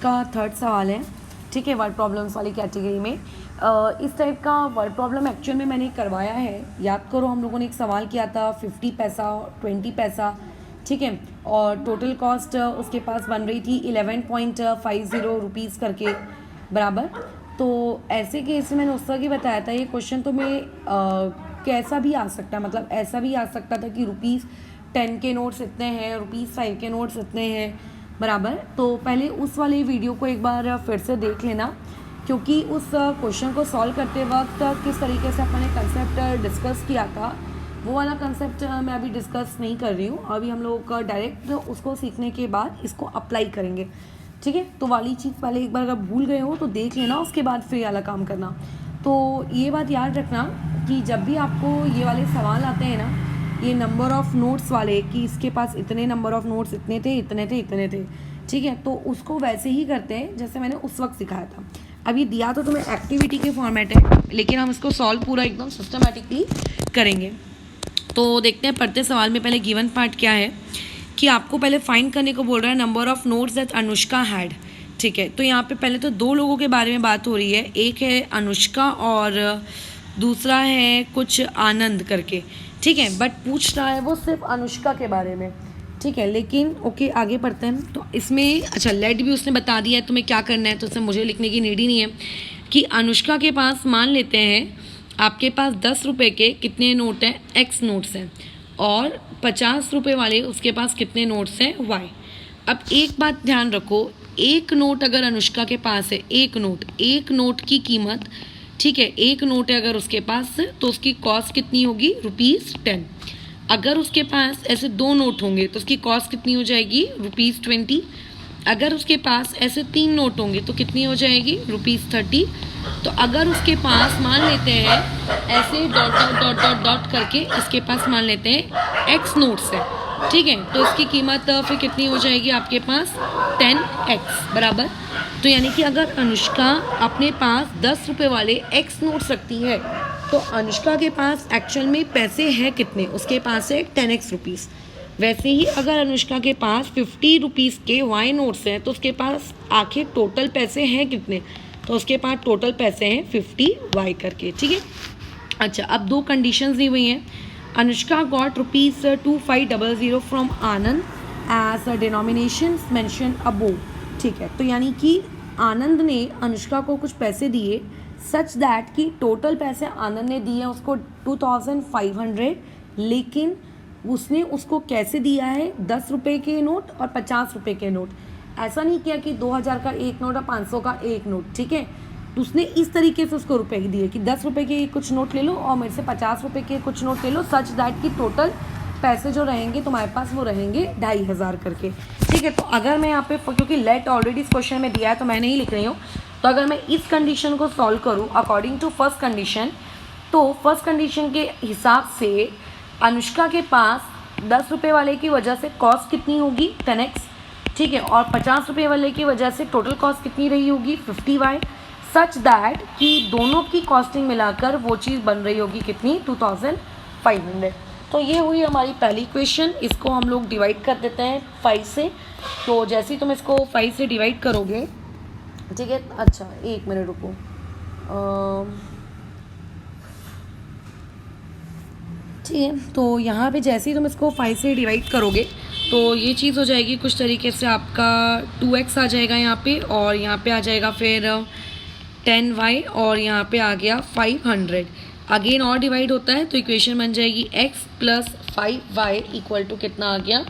का थर्ड सवाल है, ठीक है, वर्ड प्रॉब्लम्स वाली कैटेगरी में। इस टाइप का वर्ड प्रॉब्लम एक्चुअल में मैंने करवाया है। याद करो, हम लोगों ने एक सवाल किया था 50 पैसा 20 पैसा, ठीक है, और टोटल कॉस्ट उसके पास बन रही थी 11.50 रुपीज़ करके बराबर। तो ऐसे केस में मैंने उस वक्त ही बताया था, ये क्वेश्चन तो मैं कैसा भी आ सकता है, मतलब ऐसा भी आ सकता था कि ₹10 के नोट्स इतने हैं, ₹5 के नोट्स इतने हैं बराबर। तो पहले उस वाले वीडियो को एक बार फिर से देख लेना, क्योंकि उस क्वेश्चन को सॉल्व करते वक्त किस तरीके से अपने कंसेप्ट डिस्कस किया था, वो वाला कंसेप्ट मैं अभी डिस्कस नहीं कर रही हूँ। अभी हम लोग डायरेक्ट उसको सीखने के बाद इसको अप्लाई करेंगे, ठीक है। तो वाली चीज़ पहले एक बार अगर भूल गए हो तो देख लेना, उसके बाद फिर वाला काम करना। तो ये बात याद रखना कि जब भी आपको ये वाले सवाल आते हैं ना, ये नंबर ऑफ़ नोट्स वाले, कि इसके पास इतने नंबर ऑफ़ नोट्स इतने थे इतने थे इतने थे, ठीक है, तो उसको वैसे ही करते हैं जैसे मैंने उस वक्त सिखाया था। अब ये दिया तो तुम्हें एक्टिविटी के फॉर्मेट है, लेकिन हम इसको सॉल्व पूरा एकदम सिस्टमेटिकली करेंगे। तो देखते हैं पढ़ते सवाल में पहले गिवन पार्ट क्या है, कि आपको पहले फाइंड करने को बोल रहा है number of notes that Anushka had, ठीक है। तो यहाँ पे पहले तो दो लोगों के बारे में बात हो रही है, एक है अनुष्का और दूसरा है कुछ आनंद करके, ठीक है, बट पूछ रहा है वो सिर्फ अनुष्का के बारे में, ठीक है। लेकिन ओके, आगे पढ़ते हैं। तो इसमें अच्छा लेट भी उसने बता दिया है तुम्हें क्या करना है, तो उसमें मुझे लिखने की नीड ही नहीं है कि अनुष्का के पास मान लेते हैं आपके पास 10 रुपये के कितने नोट हैं, एक्स नोट्स हैं, और 50 रुपये वाले उसके पास कितने नोट्स हैं, वाई। अब एक बात ध्यान रखो, एक नोट अगर अनुष्का के पास है, एक नोट की कीमत, ठीक है, एक नोट है अगर उसके पास, तो उसकी कॉस्ट कितनी होगी, ₹10। अगर उसके पास ऐसे दो नोट होंगे तो उसकी कॉस्ट कितनी हो जाएगी, ₹20। अगर उसके पास ऐसे 3 नोट होंगे तो कितनी हो जाएगी, ₹30। तो अगर उसके पास मान लेते हैं ऐसे dot dot dot dot dot करके इसके पास मान लेते हैं एक्स नोट्स है, ठीक है, तो इसकी कीमत फिर कितनी हो जाएगी आपके पास, 10x बराबर। तो यानी कि अगर अनुष्का अपने पास 10 रुपये वाले एक्स नोट्स रखती है, तो अनुष्का के पास एक्चुअल में पैसे हैं कितने, उसके पास है 10x रुपीज़। वैसे ही अगर अनुष्का के पास 50 रुपीज़ के वाई नोट्स हैं, तो उसके पास आखिर टोटल पैसे हैं कितने, तो उसके पास टोटल पैसे हैं 50 वाई करके, ठीक है। अच्छा, अब दो कंडीशंस दी हुई हैं। Anushka got ₹2500 from Anand as a denomination mention above, ठीक है। तो यानी कि आनंद ने अनुष्का को कुछ पैसे दिए सच दैट कि टोटल पैसे आनंद ने दिए उसको 2500, लेकिन उसने उसको कैसे दिया है, 10 रुपये के नोट और 50 रुपये के नोट। ऐसा नहीं किया कि 2000 का एक नोट और 500 का एक नोट, ठीक है। तो उसने इस तरीके से उसको रुपए दिए कि 10 रुपये के कुछ नोट ले लो और मेरे से 50 रुपये के कुछ नोट ले लो, सच दैट कि टोटल पैसे जो रहेंगे तुम्हारे पास वो रहेंगे 2500 करके, ठीक है। तो अगर मैं यहाँ पे, क्योंकि लेट ऑलरेडी इस क्वेश्चन में दिया है तो मैं नहीं लिख रही हूँ, तो अगर मैं इस कंडीशन को सॉल्व करूँ अकॉर्डिंग टू फर्स्ट कंडीशन, तो फर्स्ट कंडीशन के हिसाब से अनुष्का के पास 10 रुपये वाले की वजह से कॉस्ट कितनी होगी, 10x, ठीक है, और 50 रुपये वाले की वजह से टोटल कॉस्ट कितनी रही होगी, 50y, सच दैट कि दोनों की कॉस्टिंग मिलाकर वो चीज़ बन रही होगी कितनी, 2500। तो ये हुई हमारी पहली इक्वेशन। इसको हम लोग डिवाइड कर देते हैं 5 से। तो जैसे ही तुम इसको 5 से डिवाइड करोगे, ठीक है, अच्छा एक मिनट रुको, ठीक है। तो यहाँ पे जैसे ही तुम इसको 5 से डिवाइड करोगे तो ये चीज़ हो जाएगी कुछ तरीके से, आपका 2x आ जाएगा यहाँ पे, और यहाँ पे आ जाएगा फिर 10y, और यहाँ पे आ गया 500। अगेन और डिवाइड होता है तो इक्वेशन बन जाएगी x + 5y इक्वल टू कितना आ गया,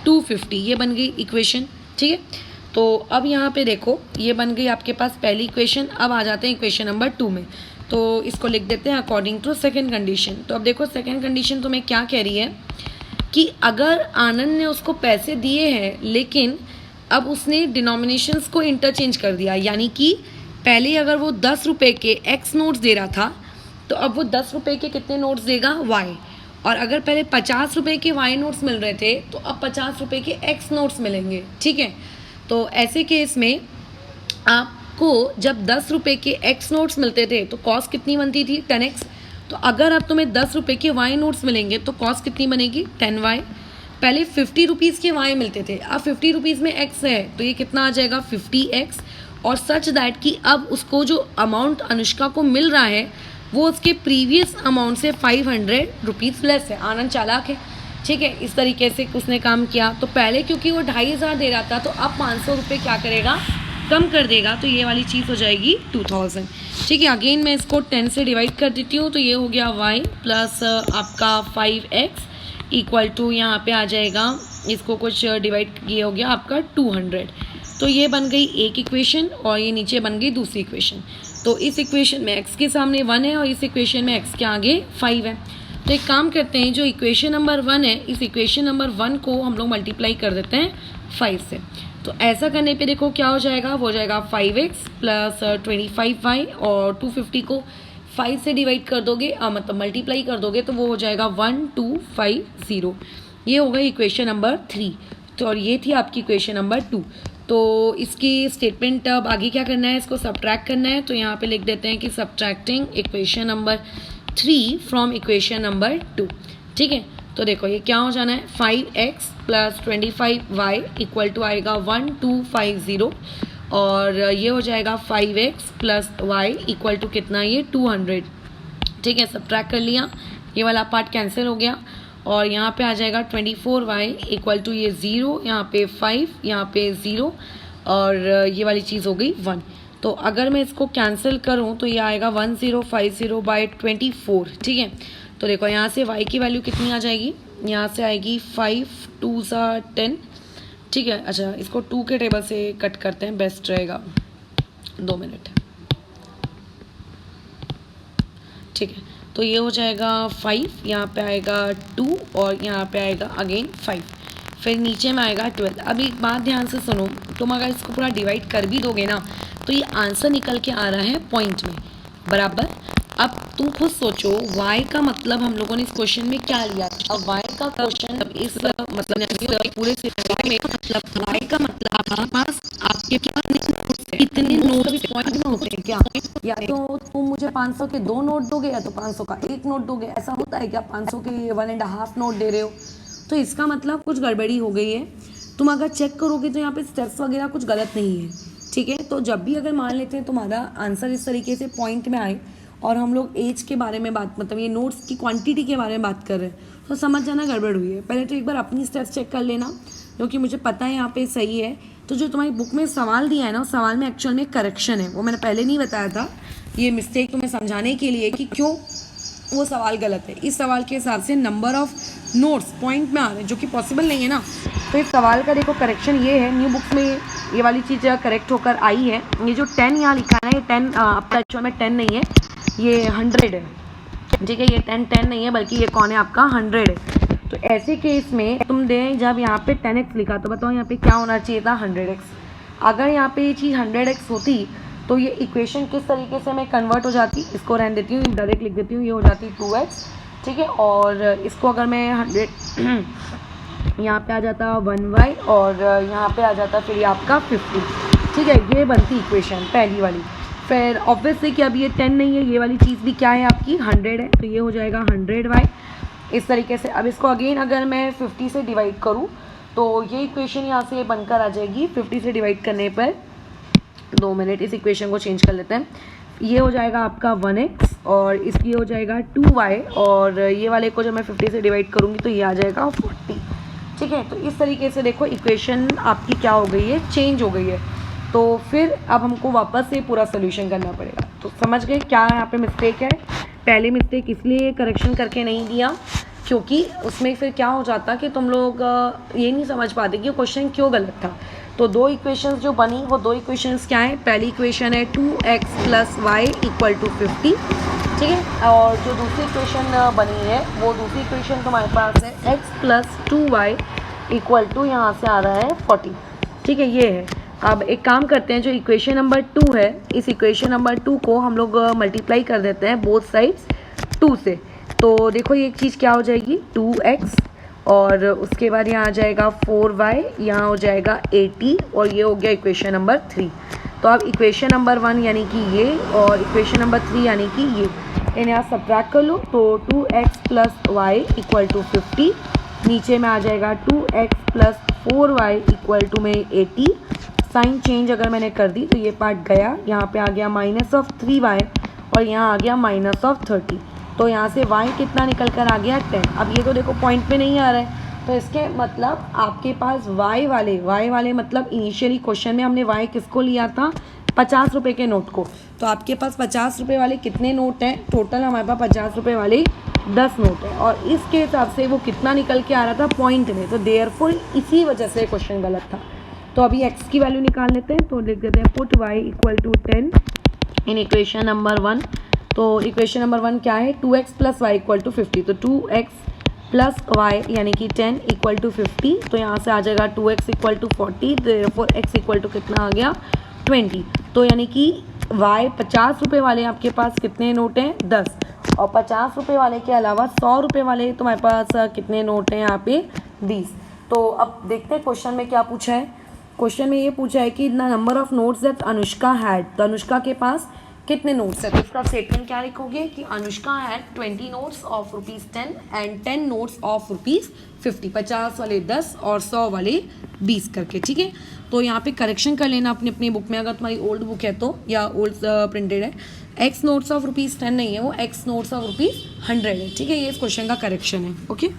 250। ये बन गई इक्वेशन, ठीक है। तो अब यहाँ पे देखो, ये बन गई आपके पास पहली इक्वेशन। अब आ जाते हैं इक्वेशन नंबर 2 में, तो इसको लिख देते हैं अकॉर्डिंग टू सेकेंड कंडीशन। तो अब देखो सेकेंड कंडीशन तुम्हें क्या कह रही है कि अगर आनंद ने उसको पैसे दिए हैं, लेकिन अब उसने डिनोमिनेशंस को इंटरचेंज कर दिया, यानी कि पहले अगर वो 10 रुपये के एक्स नोट्स दे रहा था, तो अब वो 10 रुपये के कितने नोट्स देगा, वाई। और अगर पहले 50 रुपये के वाई नोट्स मिल रहे थे, तो अब 50 रुपये के एक्स नोट्स मिलेंगे, ठीक है। तो ऐसे केस में आपको जब 10 रुपये के एक्स नोट्स मिलते थे तो कॉस्ट कितनी बनती थी, 10x। तो अगर अब तुम्हें 10 रुपये के वाई नोट्स मिलेंगे तो कॉस्ट कितनी बनेगी, 10y। पहले 50 रुपीज़ के y मिलते थे, अब 50 रुपीज़ में x है तो ये कितना आ जाएगा 50x, और सच दैट कि अब उसको जो अमाउंट अनुष्का को मिल रहा है वो उसके प्रीवियस अमाउंट से 500 रुपीज़ लेस है। आनंद चालाक है, ठीक है। इस तरीके से उसने काम किया। तो पहले क्योंकि वो 2500 दे रहा था तो अब 500 रुपये क्या करेगा, कम कर देगा, तो ये वाली चीज़ हो जाएगी 2000, ठीक है। अगेन मैं इसको 10 से डिवाइड कर देती हूँ, तो ये हो गया y प्लस आपका 5x इक्वल टू यहाँ पे आ जाएगा, इसको कुछ डिवाइड ये हो गया आपका 200। तो ये बन गई एक इक्वेशन और ये नीचे बन गई दूसरी इक्वेशन। तो इस इक्वेशन में x के सामने 1 है और इस इक्वेशन में x के आगे 5 है। तो एक काम करते हैं, जो इक्वेशन नंबर 1 है इस इक्वेशन नंबर 1 को हम लोग मल्टीप्लाई कर देते हैं 5 से। तो ऐसा करने पे देखो क्या हो जाएगा, वो हो जाएगा 5x प्लस 25y, और 250 को 5 से डिवाइड कर दोगे मतलब मल्टीप्लाई कर दोगे तो वो हो जाएगा 1250। ये होगा इक्वेशन नंबर 3। तो और ये थी आपकी इक्वेशन नंबर 2। तो इसकी स्टेटमेंट अब आगे क्या करना है, इसको सब्ट्रैक्ट करना है। तो यहाँ पे लिख देते हैं कि subtracting equation number 3 from equation number 2, ठीक है। तो देखो ये क्या हो जाना है, 5x plus 25y equal to आएगा 1250, और ये हो जाएगा 5x plus y equal to कितना, ये 200, ठीक है। सब्ट्रैक्ट कर लिया, ये वाला पार्ट कैंसिल हो गया, और यहाँ पे आ जाएगा 24y इक्वल टू ये 0, यहाँ पे 5, यहाँ पे 0, और ये वाली चीज़ हो गई 1। तो अगर मैं इसको कैंसिल करूँ तो ये आएगा 1050/24, ठीक है। तो देखो यहाँ से y की वैल्यू कितनी आ जाएगी, यहाँ से आएगी 5 2 10, ठीक है। अच्छा इसको 2 के टेबल से कट करते हैं, बेस्ट रहेगा, 2 मिनट, ठीक है। तो ये हो जाएगा 5, यहाँ पे आएगा 2 और यहाँ पे आएगा अगेन 5, फिर नीचे में आएगा 12। अब एक बात ध्यान से सुनो, तुम अगर इसको पूरा डिवाइड कर भी दोगे ना तो ये आंसर निकल के आ रहा है पॉइंट में, बराबर। अब तुम खुद सोचो y का मतलब हम लोगों ने इस क्वेश्चन में क्या लिया। अब y का क्वेश्चन इस मतलब पूरे सिस्टम में मतलब y का मतलब आपके पास आपके कितने नोट पॉइंट में होते हैं क्या, या तो तुम मुझे 500 के 2 नोट दोगे या तो 500 का 1 नोट दोगे, ऐसा होता है क्या, 500 के 1.5 नोट दे रहे हो, तो इसका मतलब कुछ गड़बड़ी हो गई है। तुम अगर चेक करोगे तो यहाँ पे स्टेप्स वगैरह कुछ गलत नहीं है, ठीक है। तो जब भी अगर मान लेते हैं तुम्हारा आंसर इस तरीके से पॉइंट में आए और हम लोग एज के बारे में बात मतलब ये नोट्स की क्वांटिटी के बारे में बात कर रहे हैं तो समझ जाना गड़बड़ हुई है। पहले तो एक बार अपनी स्टेप्स चेक कर लेना, क्योंकि मुझे पता है यहाँ पे सही है। तो जो तुम्हारी बुक में सवाल दिया है ना, उस सवाल में एक्चुअल में करेक्शन है, वो मैंने पहले नहीं बताया था। ये मिस्टेक तुम्हें समझाने के लिए कि क्यों वो सवाल गलत है। इस सवाल के हिसाब से नंबर ऑफ नोट्स पॉइंट में आ रहे हैं, जो कि पॉसिबल नहीं है ना। तो इस सवाल का देखो करेक्शन ये है, न्यू बुक्स में ये वाली चीज़ करेक्ट होकर आई है। ये जो 10 यहाँ लिखा है, ये 10 आपका एक्चुअल में 10 नहीं है, ये 100 है, ठीक है। ये 10 नहीं है बल्कि ये कौन है, आपका 100 है। तो ऐसे केस में तुम दें जब यहाँ पे 10x लिखा तो बताओ यहाँ पे क्या होना चाहिए था, 100x। अगर यहाँ पे ये चीज़ 100x होती तो ये इक्वेशन किस तरीके से मैं कन्वर्ट हो जाती, इसको रहने देती हूँ, डायरेक्ट लिख देती हूँ, ये हो जाती 2x, ठीक है। और इसको अगर मैं 100 यहाँ पे आ जाता 1y और यहाँ पे आ जाता फिर ये आपका 50, ठीक है। ये बनती इक्वेशन पहली वाली। फिर ऑब्वियसली कि अब ये 10 नहीं है, ये वाली चीज़ भी क्या है आपकी 100 है, तो ये हो जाएगा 100y इस तरीके से। अब इसको अगेन अगर मैं 50 से डिवाइड करूँ तो ये इक्वेशन यहाँ से बनकर आ जाएगी 50 से डिवाइड करने पर। 2 मिनट, इस इक्वेशन को चेंज कर लेते हैं। ये हो जाएगा आपका 1x और इसकी हो जाएगा 2y, और ये वाले को जब मैं 50 से डिवाइड करूँगी तो ये आ जाएगा 40, ठीक है। तो इस तरीके से देखो इक्वेशन आपकी क्या हो गई है, चेंज हो गई है। तो फिर अब हमको वापस से पूरा सोल्यूशन करना पड़ेगा। तो समझ गए क्या यहाँ पे मिस्टेक है। पहले मिस्टेक इसलिए करेक्शन करके नहीं दिया क्योंकि उसमें फिर क्या हो जाता कि तुम लोग ये नहीं समझ पाते कि क्वेश्चन क्यों गलत था। तो 2 इक्वेशंस जो बनी वो 2 इक्वेशंस क्या है, पहली इक्वेशन है 2x plus y equal to 50, ठीक है। और जो दूसरी इक्वेशन बनी है वो दूसरी इक्वेशन तुम्हारे पास है x plus 2y equal to यहाँ से आ रहा है 40, ठीक है। ये है। अब एक काम करते हैं, जो इक्वेशन नंबर 2 है इस इक्वेशन नंबर 2 को हम लोग मल्टीप्लाई कर देते हैं बोथ साइड्स 2 से। तो देखो ये एक चीज़ क्या हो जाएगी 2x और उसके बाद यहाँ आ जाएगा 4y, यहाँ हो जाएगा 80 और ये हो गया इक्वेशन नंबर 3। तो अब इक्वेशन नंबर 1 यानी कि ये और इक्वेशन नंबर 3 यानी कि ये, इन्हें आप सब्ट्रैक्ट कर लो। तो 2x plus y equal to 50 नीचे में आ जाएगा 2x plus 4y equal to में 80। साइन चेंज अगर मैंने कर दी तो ये पार्ट गया, यहाँ पे आ गया -3y और यहाँ आ गया -30। तो यहाँ से y कितना निकल कर आ गया 10। अब ये तो देखो पॉइंट पे नहीं आ रहा है, तो इसके मतलब आपके पास y वाले मतलब इनिशियली क्वेश्चन में हमने y किसको लिया था, 50 रुपये के नोट को। तो आपके पास 50 रुपये वाले कितने नोट हैं, टोटल हमारे पास 50 रुपये वाले 10 नोट हैं, और इसके हिसाब से वो कितना निकल के आ रहा था पॉइंट में। तो देयरफॉर इसी वजह से क्वेश्चन गलत था। तो अभी x की वैल्यू निकाल लेते हैं। तो लिख देते हैं put y equal to 10 in equation number 1। तो इक्वेशन नंबर 1 क्या है, 2x plus Y equal to 50। तो 2x प्लस वाई यानी कि 10 इक्वल टू 50। तो यहाँ से आ जाएगा 2x equal to 40, therefore x equal to कितना आ गया 20। तो यानी कि y 50 रुपये वाले आपके पास कितने नोट हैं 10, और 50 रुपये वाले के अलावा 100 रुपये वाले तुम्हारे पास कितने नोट हैं यहाँ पे 20। तो अब देखते हैं क्वेश्चन में क्या पूछा है। क्वेश्चन में ये पूछा है कि the number of notes that Anushka had. तो अनुष्का के पास कितने नोट्स है, तो इसका स्टेटमेंट क्या लिखोगे कि Anushka had 20 notes of ₹10 and 10 notes of ₹50। 50 वाले 10 और 100 वाले 20 करके, ठीक है। तो यहाँ पे करेक्शन कर लेना अपनी अपनी बुक में, अगर तुम्हारी ओल्ड बुक है तो, या ओल्ड प्रिंटेड है। x नोट्स ऑफ ₹10 नहीं है, वो x नोट्स ऑफ ₹100 है, ठीक है। ये इस क्वेश्चन का करेक्शन है, ओके।